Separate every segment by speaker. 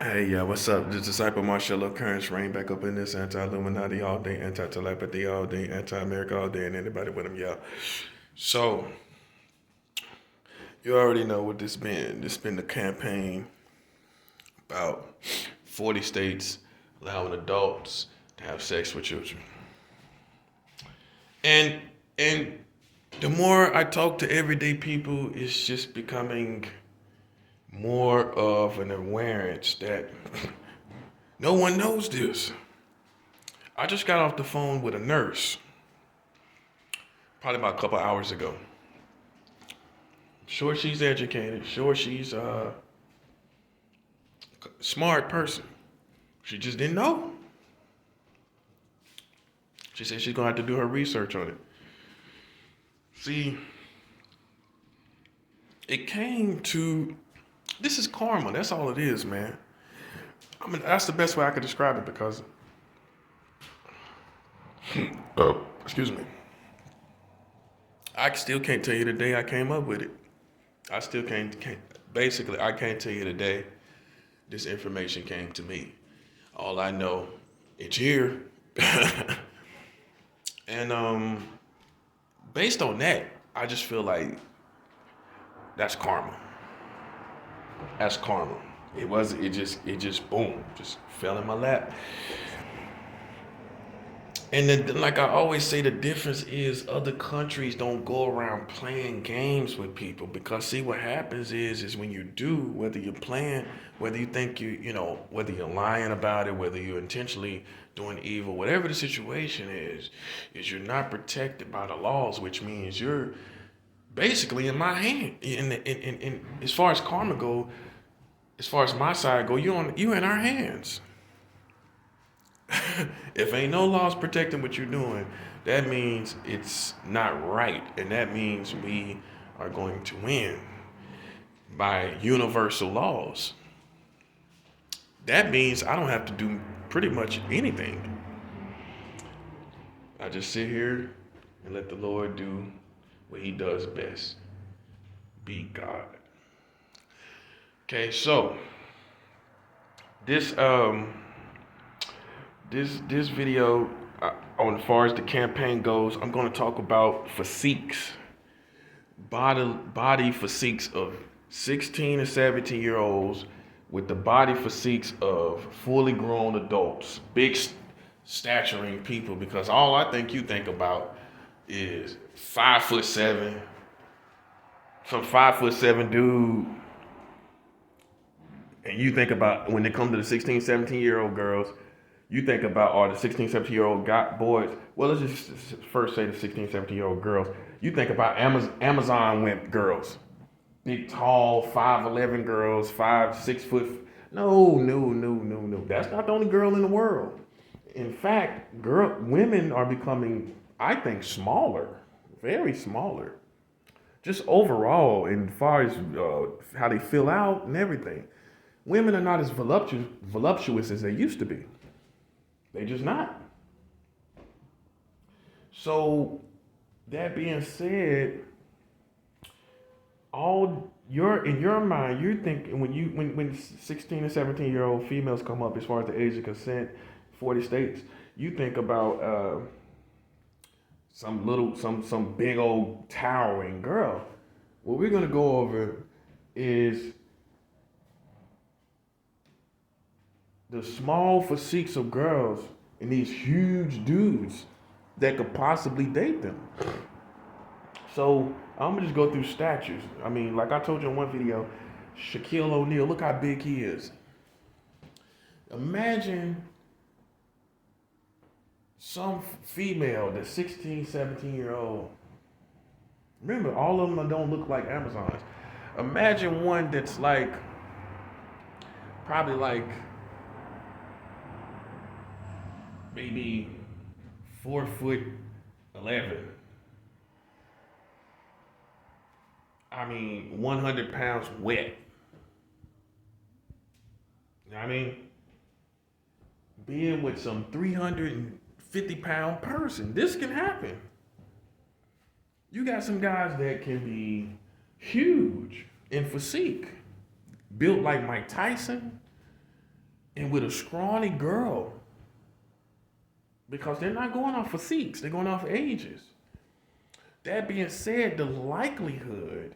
Speaker 1: Hey, yeah, what's up? This disciple Marshall Occurrence reign back up in this anti-Illuminati all day, anti-telepathy all day, anti-America all day, and anybody with them, yeah. So, you already know what this been. This been the campaign about 40 states allowing adults to have sex with children. And and the more I talk to everyday people, it's just becoming more of an awareness that no one knows this. I just got off the phone with a nurse probably about a couple hours ago. Sure, she's educated. Sure, she's a smart person. She just didn't know. She said she's gonna have to do her research on it. See, it came to this is karma. That's all it is, man. I mean, that's the best way I could describe it because, excuse me, I still can't tell you the day I came up with it. I still can't basically, I can't tell you the day this information came to me. All I know, it's here. And based on that, I just feel like that's karma. That's karma. It just boom, just fell in my lap. And then, like I always say, the difference is other countries don't go around playing games with people because see what happens is when you do, whether you're playing, whether you think whether you're lying about it, whether you're intentionally doing evil, whatever the situation is you're not protected by the laws, which means you're basically in my hand. In as far as karma go, as far as my side go, you in our hands. If ain't no laws protecting what you're doing, that means it's not right. And that means we are going to win by universal laws. That means I don't have to do pretty much anything. I just sit here and let the Lord do what he does best. Be God. Okay, so this this video on as far as the campaign goes, I'm going to talk about physiques, body physiques of 16 and 17 year olds with the body physiques of fully grown adults, big staturing people. Because all I think you think about is 5'7", some 5'7" dude, and you think about when it comes to the 16, 17-year-old girls. You think about are the 16, 17-year-old boys. Well, let's just first say the 16, 17-year-old girls. You think about Amazon wimp girls. Big, tall, 5'11" girls, 6 foot. No. That's not the only girl in the world. In fact, women are becoming, I think, smaller. Very smaller. Just overall, in far as how they fill out and everything. Women are not as voluptuous as they used to be. They just not. So that being said, all you're in your mind, you're thinking when 16 and 17-year-old females come up as far as the age of consent, 40 states, you think about some big old towering girl. What we're gonna go over is the small physiques of girls and these huge dudes that could possibly date them. So I'm gonna just go through statues. I mean, like I told you in one video, Shaquille O'Neal, look how big he is. Imagine some female that's 16, 17-year-old. Remember, all of them don't look like Amazons. Imagine one that's like, probably like maybe 4'11". I mean, 100 pounds wet. You know what I mean? Being with some 350-pound person. This can happen. You got some guys that can be huge in physique. Built like Mike Tyson. and with a scrawny girl, because they're not going off physiques, they're going off ages. That being said, the likelihood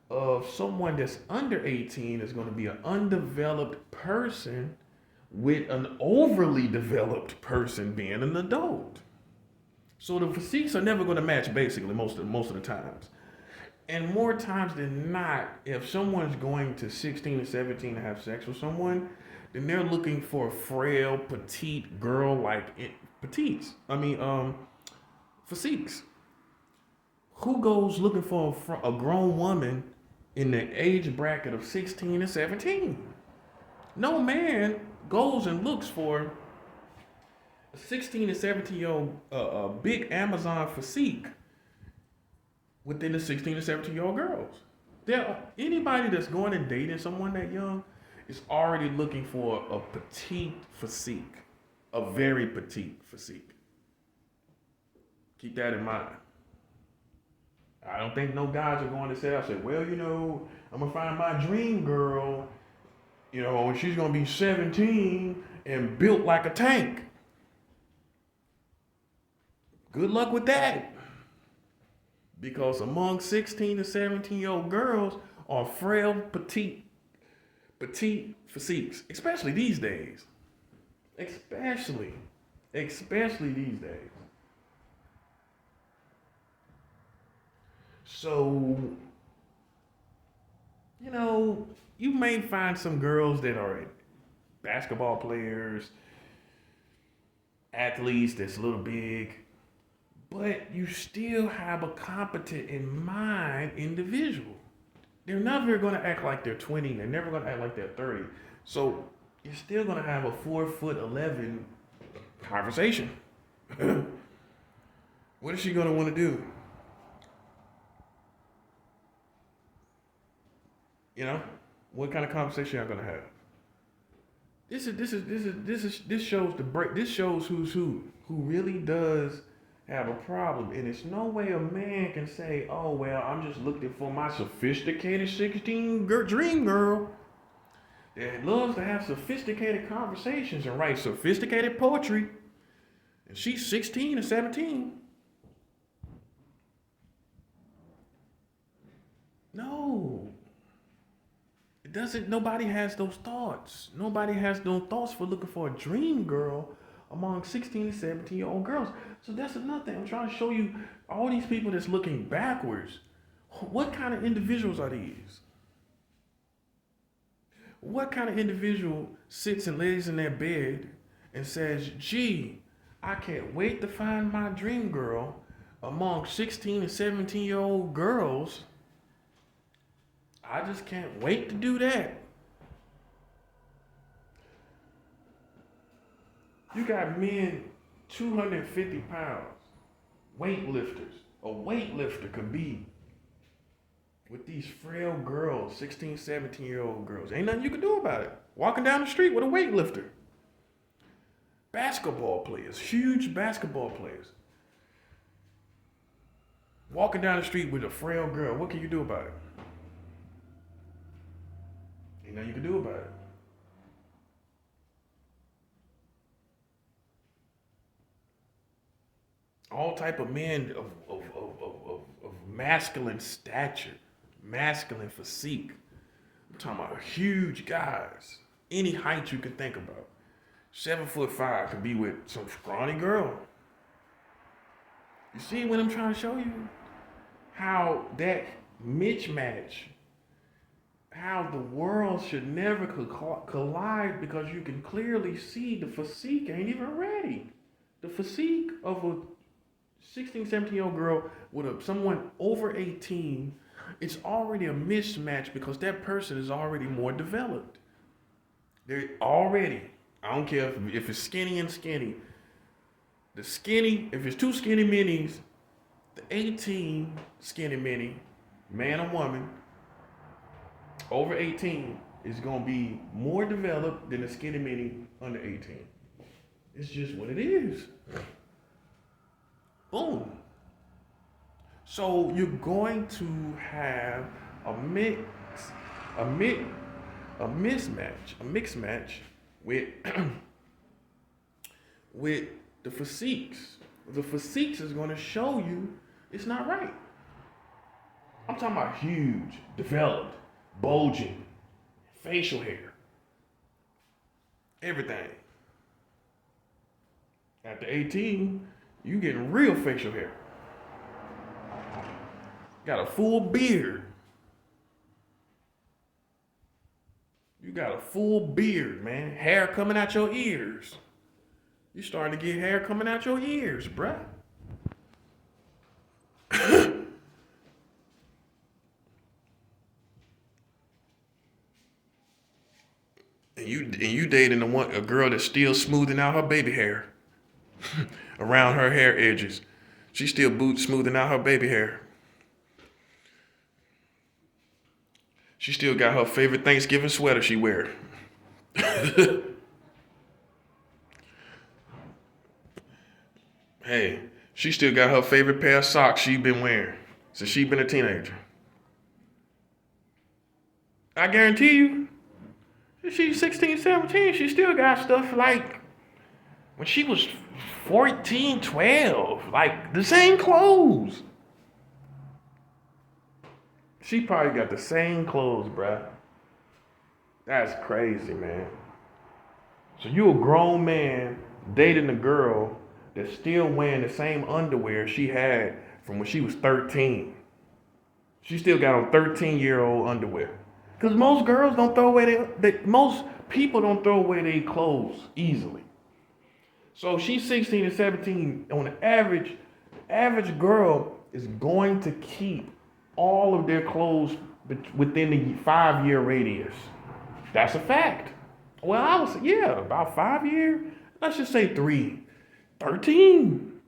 Speaker 1: of someone that's under 18 is going to be an undeveloped person with an overly developed person being an adult. So the physiques are never going to match basically most of the times. And more times than not, if someone's going to 16 or 17 to have sex with someone, then they're looking for a frail, petite girl like petites. Physiques. Who goes looking for a grown woman in the age bracket of 16 to 17? No man goes and looks for a 16 to 17-year-old big Amazon physique within the 16 to 17-year-old girls. Anybody that's going and dating someone that young is already looking for a petite physique, a very petite physique. Keep that in mind. I don't think no guys are going to say, well, I'm going to find my dream girl, and she's going to be 17 and built like a tank. Good luck with that. Because among 16 to 17-year-old girls are frail, petite physiques, especially these days. Especially these days. So, you may find some girls that are basketball players, athletes that's a little big, but you still have a competent in mind individual. They're never going to act like they're 20. They're never going to act like they're 30. So you're still going to have a 4'11" conversation. What is she going to want to do? What kind of conversation y'all going to have? This shows the break. This shows who really does have a problem, and it's no way a man can say, "Oh well, I'm just looking for my sophisticated 16 dream girl that loves to have sophisticated conversations and write sophisticated poetry, and she's 16 or 17." No, it doesn't. Nobody has those thoughts. Nobody has those thoughts for looking for a dream girl among 16 to 17-year-old girls. So that's another thing. I'm trying to show you all these people that's looking backwards. What kind of individuals are these? What kind of individual sits and lays in their bed and says, gee, I can't wait to find my dream girl among 16 and 17-year-old girls. I just can't wait to do that. You got men 250 pounds, weightlifters. A weightlifter could be with these frail girls, 16, 17-year-old girls. Ain't nothing you can do about it. Walking down the street with a weightlifter. Basketball players, huge basketball players. Walking down the street with a frail girl, what can you do about it? Ain't nothing you can do about it. All type of men of masculine stature, masculine physique. I'm talking about huge guys, any height you can think about. 7'5" could be with some scrawny girl. You see what I'm trying to show you? How that mismatch, how the world should never collide, because you can clearly see the physique ain't even ready. The physique of a 16, 17-year-old girl with someone over 18, it's already a mismatch because that person is already more developed. They're already, I don't care if it's skinny and skinny. The skinny, if it's two skinny minis, the 18 skinny mini, man or woman, over 18 is going to be more developed than the skinny mini under 18. It's just what it is. Boom. So you're going to have a mixed match with with the physiques. The physiques is going to show you it's not right. I'm talking about huge, developed, bulging, facial hair, everything. After 18, you getting real facial hair. Got a full beard. You got a full beard, man. Hair coming out your ears. You starting to get hair coming out your ears, bruh. And you dating a girl that's still smoothing out her baby hair around her hair edges. She's still smoothing out her baby hair. She still got her favorite Thanksgiving sweater she wear. Hey, she still got her favorite pair of socks she been wearing since she been a teenager. I guarantee you, if she's 16, 17, she still got stuff like when she was 14, 12, like the same clothes. She probably got the same clothes, bruh. That's crazy, man. So you a grown man dating a girl that's still wearing the same underwear she had from when she was 13. She still got on 13-year-old underwear. Because most girls don't throw away most people don't throw away their clothes easily. So she's 16 and 17. On the average girl is going to keep all of their clothes within the 5-year radius. That's a fact. Well, I was, about 5 years. Let's just say 3. 13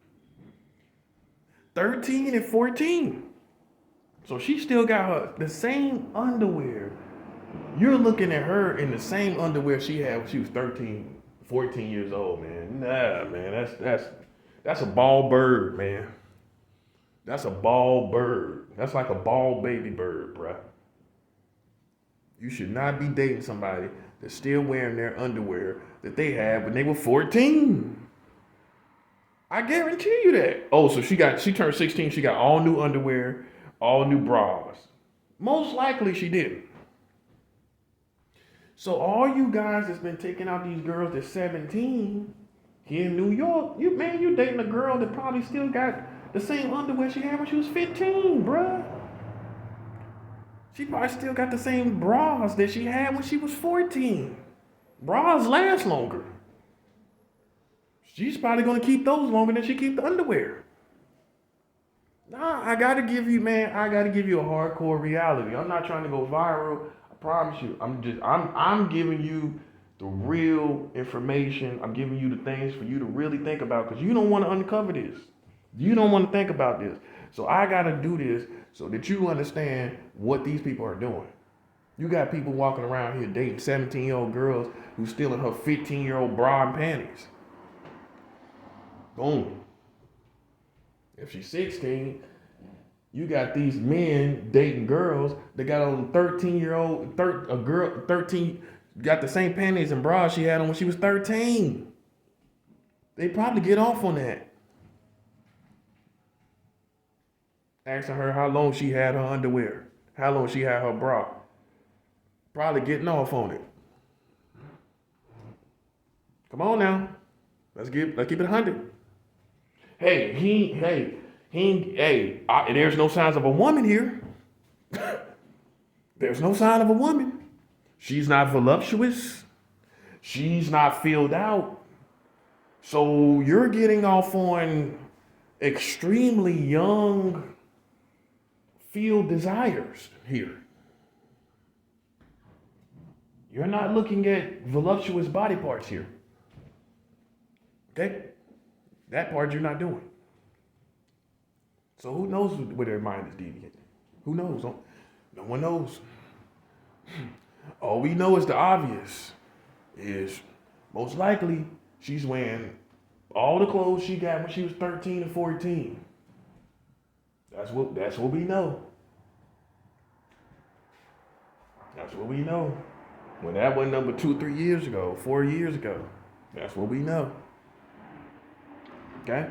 Speaker 1: and 14. So she still got the same underwear. You're looking at her in the same underwear she had when she was 13, 14 years old, man. Nah, man, that's a ball bird, man. That's a ball bird. That's like a ball baby bird, bruh. You should not be dating somebody that's still wearing their underwear that they had when they were 14. I guarantee you that. Oh, so she turned 16, she got all new underwear, all new bras. Most likely she didn't. So all you guys that's been taking out these girls that's 17 here in New York, you dating a girl that probably still got the same underwear she had when she was 15, bruh. She probably still got the same bras that she had when she was 14. Bras last longer. She's probably gonna keep those longer than she keep the underwear. Nah, I gotta give you a hardcore reality. I'm not trying to go viral. I promise you. I'm giving you the real information. I'm giving you the things for you to really think about because you don't want to uncover this. You don't want to think about this. So I gotta do this so that you understand what these people are doing. You got people walking around here dating 17-year-old girls who's stealing her 15-year-old bra and panties. Boom. If she's 16, you got these men dating girls that got on 13 got the same panties and bras she had on when she was 13. They probably get off on that. Asking her how long she had her underwear, how long she had her bra. Probably getting off on it. Come on now. Let's keep it 100. There's no signs of a woman here. There's no sign of a woman. She's not voluptuous. She's not filled out. So you're getting off on extremely young field desires here. You're not looking at voluptuous body parts here. Okay? That part you're not doing. So who knows where their mind is deviating? Who knows? No one knows. All we know is the obvious is most likely she's wearing all the clothes she got when she was 13 and 14. That's what we know. That's what we know. When that went number 2, 3 years ago, 4 years ago, that's what we know. Okay?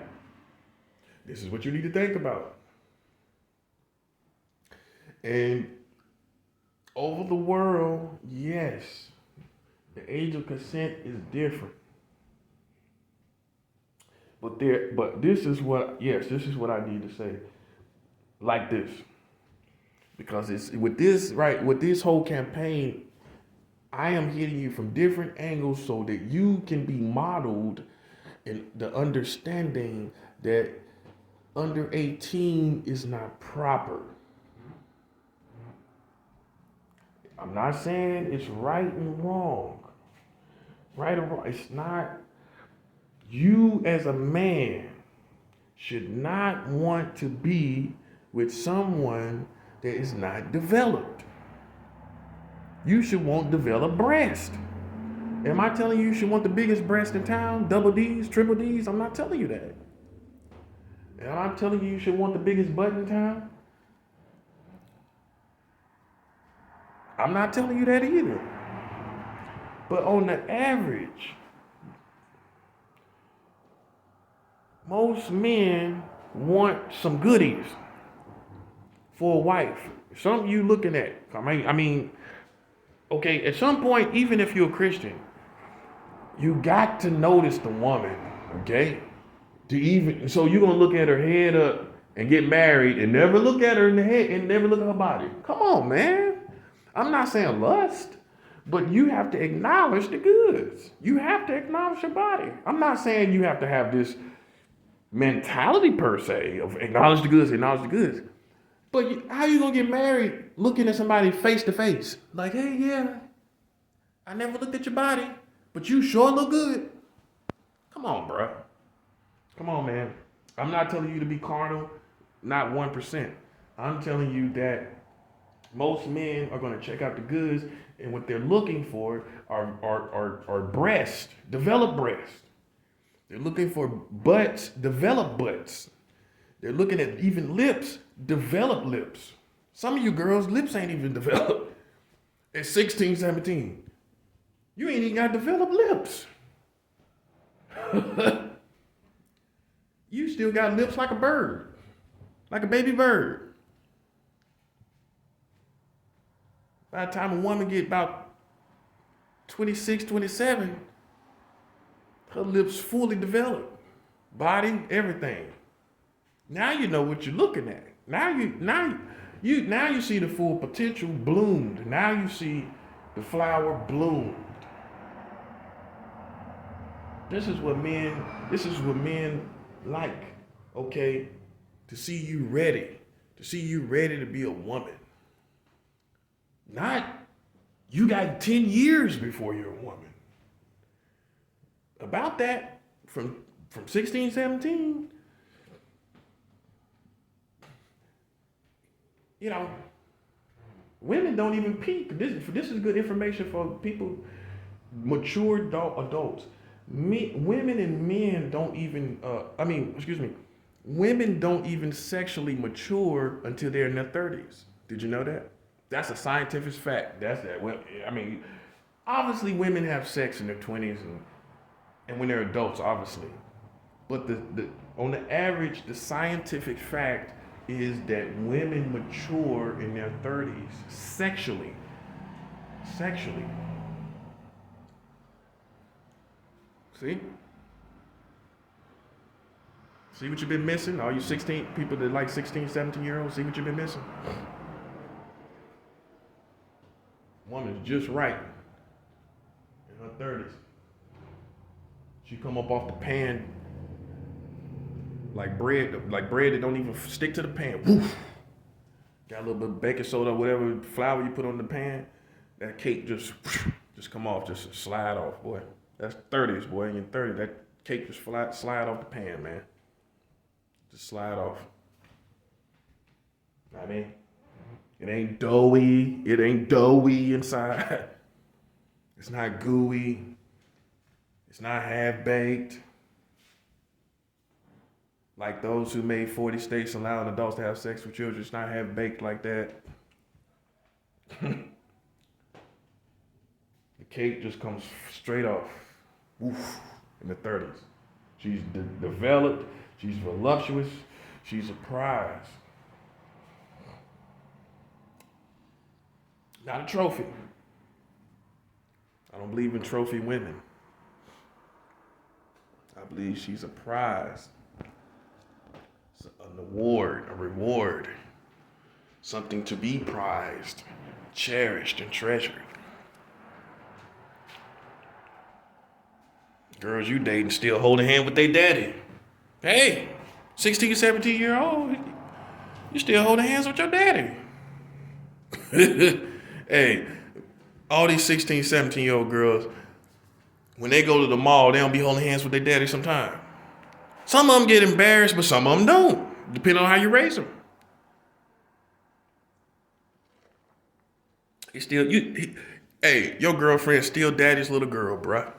Speaker 1: This is what you need to think about. And over the world, yes, the age of consent is different. But this is what I need to say. Like this. Because it's with this whole campaign, I am hitting you from different angles so that you can be modeled in the understanding that under 18 is not proper. I'm not saying it's right and wrong. Right or wrong. It's not. You as a man should not want to be with someone that is not developed. You should want developed breast. Am I telling you should want the biggest breast in town? Double D's, triple D's? I'm not telling you that. Am I telling you should want the biggest butt in town? I'm not telling you that either. But on the average, most men want some goodies for a wife. Something you looking at. I mean, okay, at some point, even if you're a Christian, you got to notice the woman, okay? So you're gonna look at her head up and get married and never look at her in the head and never look at her body. Come on, man. I'm not saying lust, but you have to acknowledge the goods. You have to acknowledge your body. I'm not saying you have to have this mentality per se of acknowledge the goods. But how you gonna get married looking at somebody face to face? Like, hey, yeah, I never looked at your body, but you sure look good. Come on, bro. Come on, man. I'm not telling you to be carnal, not 1%. I'm telling you that most men are gonna check out the goods, and what they're looking for are breasts, developed breasts. They're looking for butts, developed butts. They're looking at even lips, developed lips. Some of you girls' lips ain't even developed at 16, 17. You ain't even got developed lips. You still got lips like a bird, like a baby bird. By the time a woman get about 26, 27, her lips fully developed, body, everything. Now you know what you're looking at. Now you see the full potential bloomed. Now you see the flower bloomed. This is what men like, okay? To see you ready to be a woman. Not you got 10 years before you're a woman. About that, from 16, 17, women don't even peak. This is good information for people, mature adults. Women and men don't even, women don't even sexually mature until they're in their 30s. Did you know that? That's a scientific fact. Obviously women have sex in their 20s and when they're adults, obviously. But on the average, the scientific fact is that women mature in their 30s sexually. See what you've been missing? All you 16 people that like 16, 17-year-olds, see what you've been missing? Woman's just right in her 30s. She come up off the pan like bread that don't even stick to the pan. Woof. Got a little bit of baking soda, whatever flour you put on the pan, that cake just come off, just slide off, boy. That's 30s, boy. In your 30s, that cake just slide off the pan, man. Just slide off. I mean, it ain't doughy inside. It's not gooey. It's not half-baked. Like those who made 40 states allowing adults to have sex with children. It's not half-baked like that. Kate just comes straight off. Oof, in the 30s. She's developed. She's voluptuous. She's a prize. Not a trophy. I don't believe in trophy women. I believe she's a prize. It's an award, a reward. Something to be prized, cherished, and treasured. Girls you dating still holding hand with their daddy. Hey, 16, 17-year-old, you still holding hands with your daddy. Hey, all these 16, 17-year-old girls, when they go to the mall, they don't be holding hands with their daddy sometimes. Some of them get embarrassed, but some of them don't, depending on how you raise them. Hey, your girlfriend's still daddy's little girl, bruh.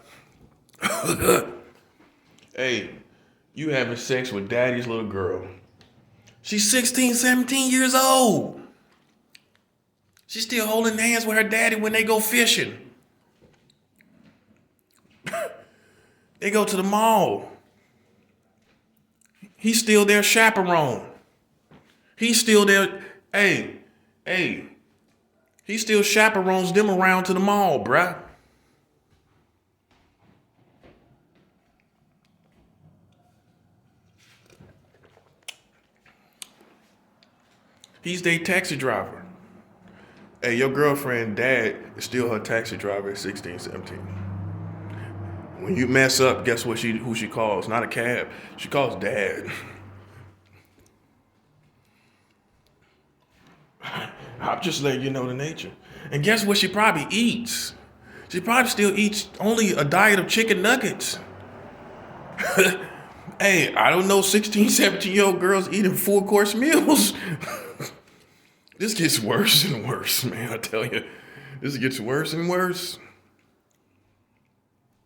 Speaker 1: Hey, you having sex with daddy's little girl. She's 16, 17 years old. She's still holding hands with her daddy when they go fishing. They go to the mall. He's still their chaperone. He's still there. Hey. He still chaperones them around to the mall, bruh. He's their taxi driver. Hey, your girlfriend dad is still her taxi driver at 16, 17. When you mess up, guess what who she calls? Not a cab. She calls dad. I'm just letting you know the nature. And guess what she probably eats? She probably still eats only a diet of chicken nuggets. Hey, I don't know 16, 17-year-old girls eating full-course meals. This gets worse and worse, man, I tell you. This gets worse and worse.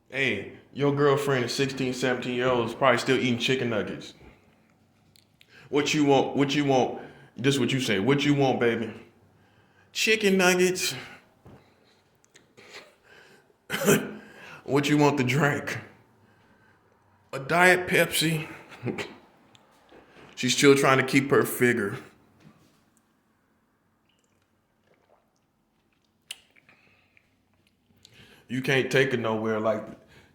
Speaker 1: Hey, your girlfriend is 16, 17-year-old is probably still eating chicken nuggets. What you want? This is what you say. What you want, baby? Chicken nuggets. What you want to drink? A Diet Pepsi. She's still trying to keep her figure. You can't take her nowhere like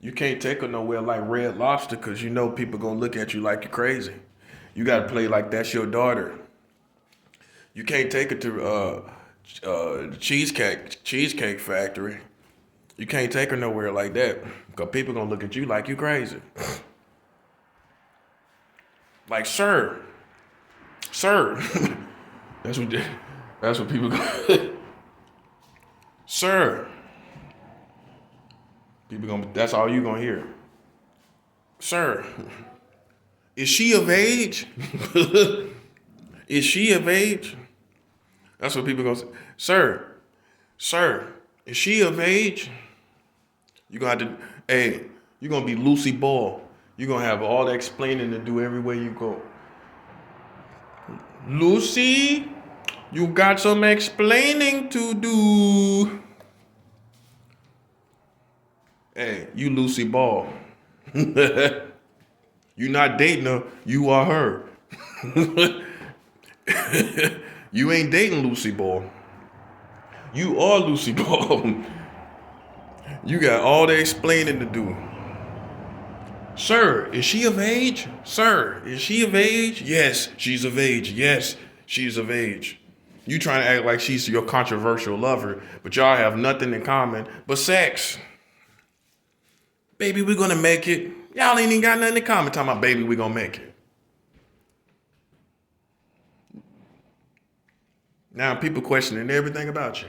Speaker 1: Red Lobster because you know people gonna look at you like you're crazy. You gotta play like that's your daughter. You can't take her to the Cheesecake Factory. You can't take her nowhere like that because people gonna look at you like you crazy. Like, sir. That's what people go. Sir. That's all you gonna hear. Sir, is she of age? Is she of age? That's what people gonna say. Sir, is she of age? You're gonna be Lucy Ball. You're gonna have all the explaining to do everywhere you go. Lucy, you got some explaining to do. Hey, you Lucy Ball. You not dating her, you are her. You ain't dating Lucy Ball. You are Lucy Ball. You got all the explaining to do. Sir, is she of age? Sir, is she of age? Yes, she's of age. Yes, she's of age. You trying to act like she's your controversial lover, but y'all have nothing in common but sex. Baby, we're gonna make it. Y'all ain't even got nothing in common talking about baby, we're gonna make it. Now people questioning everything about you.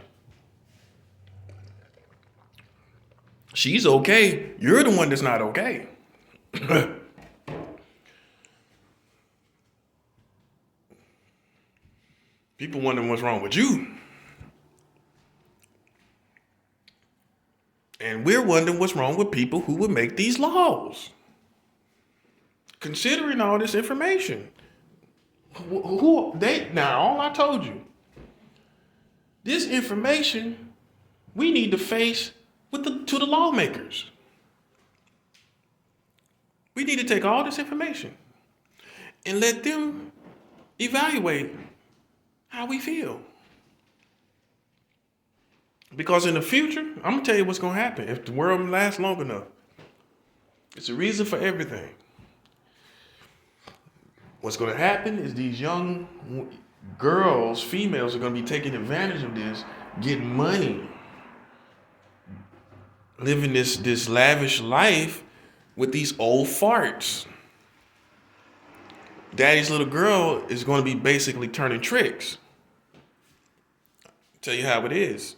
Speaker 1: She's okay. You're the one that's not okay. People wondering what's wrong with you. And we're wondering what's wrong with people who would make these laws. Considering all this information. Now, all I told you. This information, we need to face to the lawmakers. We need to take all this information and let them evaluate how we feel. Because in the future, I'm gonna tell you what's gonna happen if the world lasts long enough. It's a reason for everything. What's gonna happen is these young girls, females, are gonna be taking advantage of this, getting money, living this lavish life with these old farts. Daddy's little girl is gonna be basically turning tricks. Tell you how it is.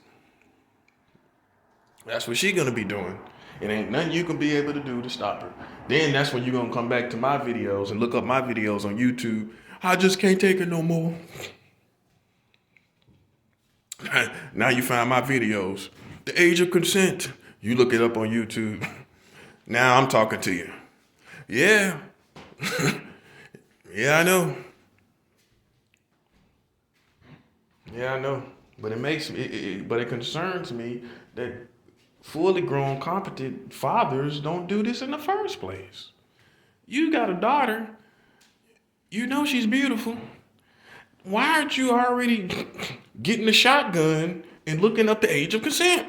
Speaker 1: That's what she's gonna be doing. It ain't nothing you can be able to do to stop her. Then that's when you're gonna come back to my videos and look up my videos on YouTube. I just can't take it no more. Now you find my videos. The age of consent. You look it up on YouTube. Now I'm talking to you. Yeah. Yeah, I know. Yeah, I know. But it concerns me that fully grown, competent fathers don't do this in the first place. You got a daughter. You know she's beautiful. Why aren't you already getting the shotgun and looking up the age of consent?